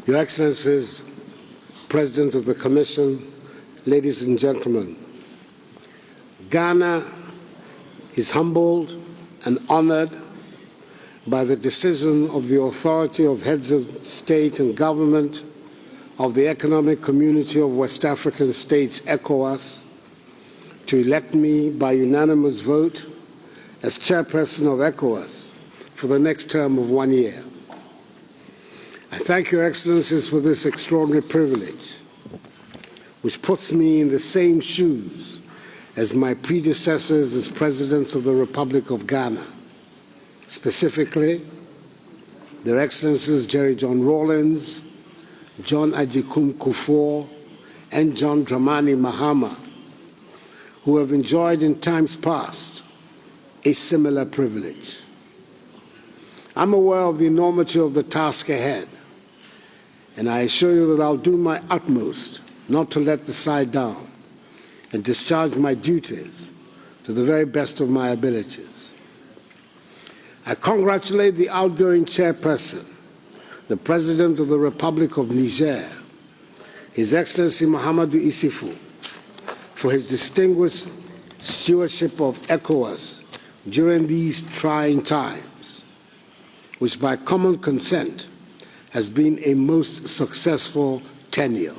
Your Excellencies, President of the Commission, ladies and gentlemen, Ghana is humbled and honored by the decision of the authority of heads of state and government of the Economic Community of West African States, ECOWAS, to elect me by unanimous vote as chairperson of ECOWAS for the next term of 1 year. I thank Your Excellencies for this extraordinary privilege, which puts me in the same shoes as my predecessors as presidents of the Republic of Ghana, specifically Their Excellencies Jerry John Rawlings, John Agyekum Kufuor, and John Dramani Mahama, who have enjoyed in times past a similar privilege. I'm aware of the enormity of the task ahead, and I assure you that I'll do my utmost not to let the side down and discharge my duties to the very best of my abilities. I congratulate the outgoing chairperson, the President of the Republic of Niger, His Excellency Mahamadou Issoufou, for his distinguished stewardship of ECOWAS during these trying times, which by common consent has been a most successful tenure.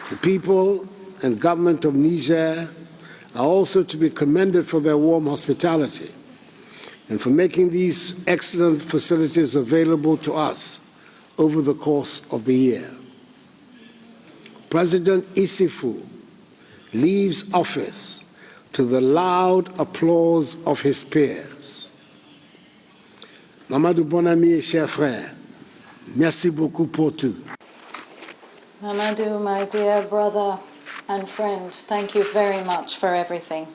The people and government of Niger are also to be commended for their warm hospitality and for making these excellent facilities available to us over the course of the year. President Issoufou leaves office to the loud applause of his peers. Mamadou, bon ami et cher frère, merci beaucoup pour tout. Mahamadou, my dear brother and friend, thank you very much for everything.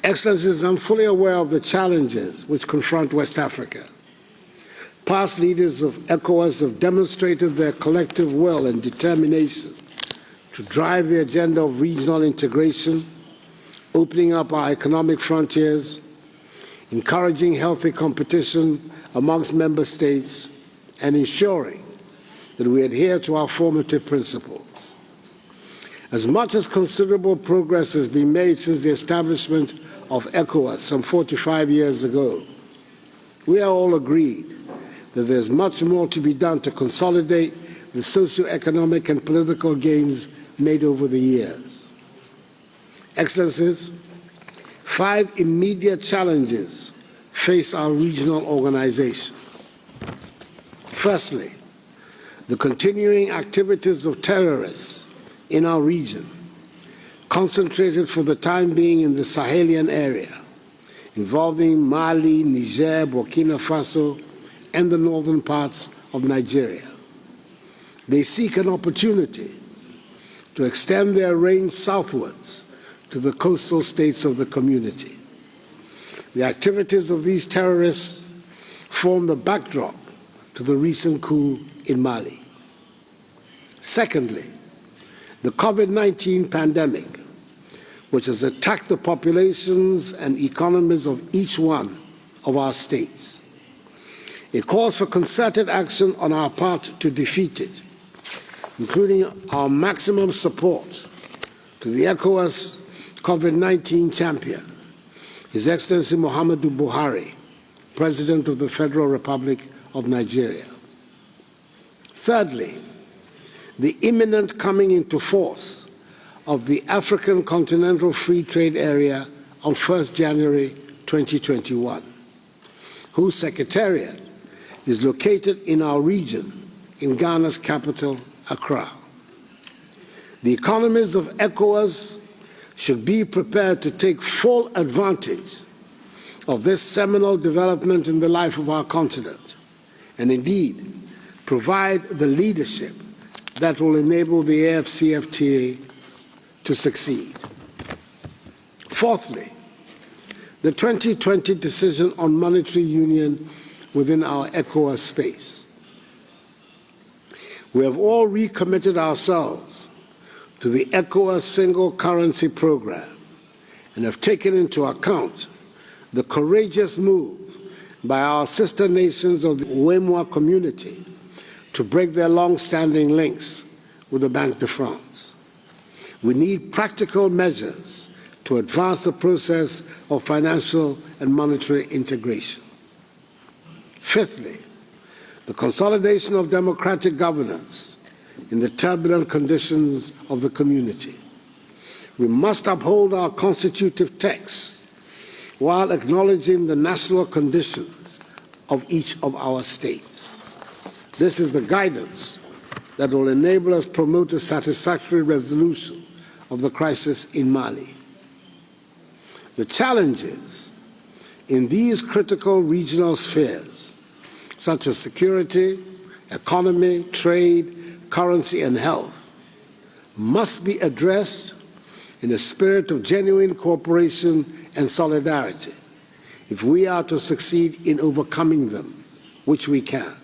Excellencies, I'm fully aware of the challenges which confront West Africa. Past leaders of ECOWAS have demonstrated their collective will and determination to drive the agenda of regional integration, opening up our economic frontiers, encouraging healthy competition amongst member states, and ensuring that we adhere to our formative principles. As much as considerable progress has been made since the establishment of ECOWAS some 45 years ago, we are all agreed that there's much more to be done to consolidate the socio-economic and political gains made over the years. Excellencies, 5 immediate challenges face our regional organization. Firstly, the continuing activities of terrorists in our region, concentrated for the time being in the Sahelian area, involving Mali, Niger, Burkina Faso, and the northern parts of Nigeria. They seek an opportunity to extend their range southwards to the coastal states of the community. The activities of these terrorists form the backdrop to the recent coup in Mali. Secondly, the COVID-19 pandemic, which has attacked the populations and economies of each one of our states. It calls for concerted action on our part to defeat it, including our maximum support to the ECOWAS COVID-19 champion, His Excellency Muhammadu Buhari, President of the Federal Republic of Nigeria. Thirdly, the imminent coming into force of the African Continental Free Trade Area on 1st January 2021, whose secretariat is located in our region, in Ghana's capital, Accra. The economies of ECOWAS should be prepared to take full advantage of this seminal development in the life of our continent, and indeed provide the leadership that will enable the AFCFTA to succeed. Fourthly, the 2020 decision on monetary union within our ECOWAS space. We have all recommitted ourselves to the ECOWAS single currency program and have taken into account the courageous move by our sister nations of the Ouémois community to break their long-standing links with the Banque de France. We need practical measures to advance the process of financial and monetary integration. Fifthly, the consolidation of democratic governance in the turbulent conditions of the community. We must uphold our constitutive texts while acknowledging the national conditions of each of our states. This is the guidance that will enable us to promote a satisfactory resolution of the crisis in Mali. The challenges in these critical regional spheres, such as security, economy, trade, currency, and health, must be addressed in a spirit of genuine cooperation and solidarity if we are to succeed in overcoming them, which we can.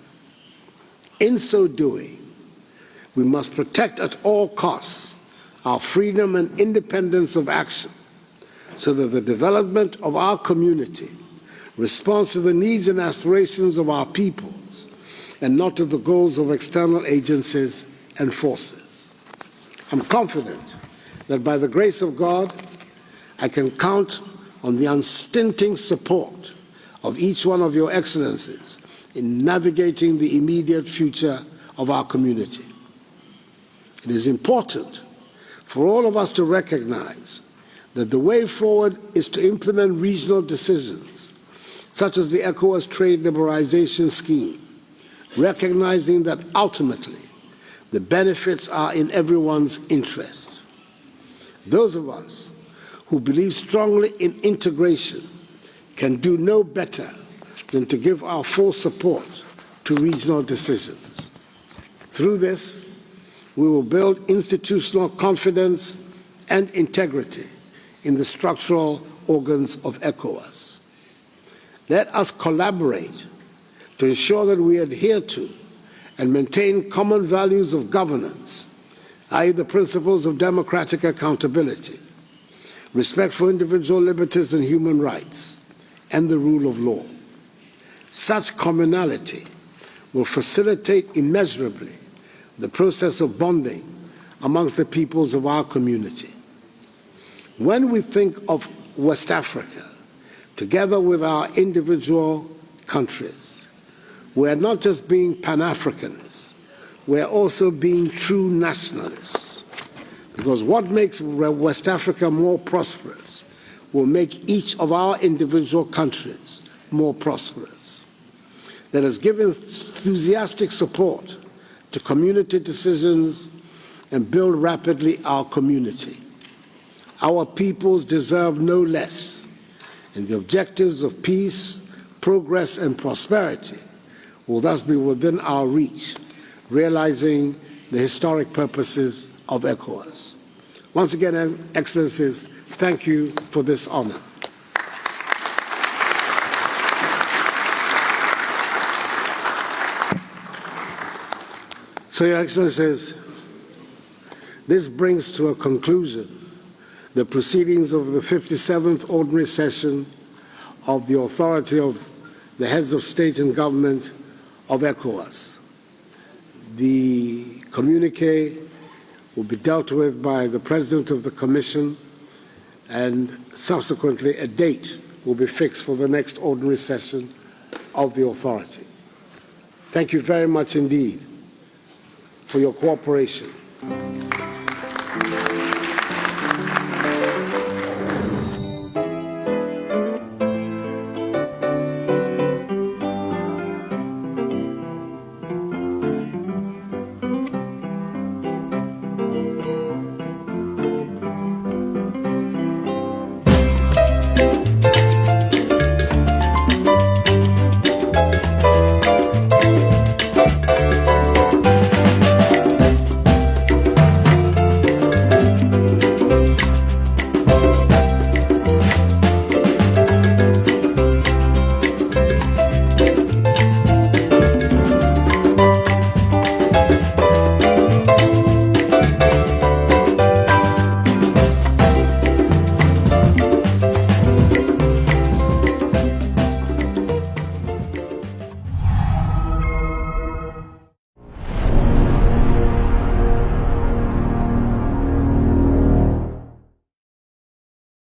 In so doing, we must protect at all costs our freedom and independence of action so that the development of our community responds to the needs and aspirations of our peoples and not to the goals of external agencies and forces. I'm confident that by the grace of God, I can count on the unstinting support of each one of your excellencies in navigating the immediate future of our community. It is important for all of us to recognize that the way forward is to implement regional decisions, such as the ECOWAS Trade Liberalization Scheme, recognizing that ultimately the benefits are in everyone's interest. Those of us who believe strongly in integration can do no better than to give our full support to regional decisions. Through this, we will build institutional confidence and integrity in the structural organs of ECOWAS. Let us collaborate to ensure that we adhere to and maintain common values of governance, i.e. the principles of democratic accountability, respect for individual liberties and human rights, and the rule of law. Such commonality will facilitate immeasurably the process of bonding amongst the peoples of our community. When we think of West Africa, together with our individual countries, we are not just being Pan-Africanists, we are also being true nationalists. Because what makes West Africa more prosperous will make each of our individual countries more prosperous. Let us give enthusiastic support to community decisions and build rapidly our community. Our peoples deserve no less, and the objectives of peace, progress, and prosperity will thus be within our reach, realizing the historic purposes of ECOWAS. Once again, Excellencies, thank you for this honor. So, Your Excellencies, this brings to a conclusion the proceedings of the 57th Ordinary Session of the Authority of the Heads of State and Government of ECOWAS. The communique will be dealt with by the President of the Commission, and subsequently a date will be fixed for the next ordinary session of the authority. Thank you very much indeed for your cooperation.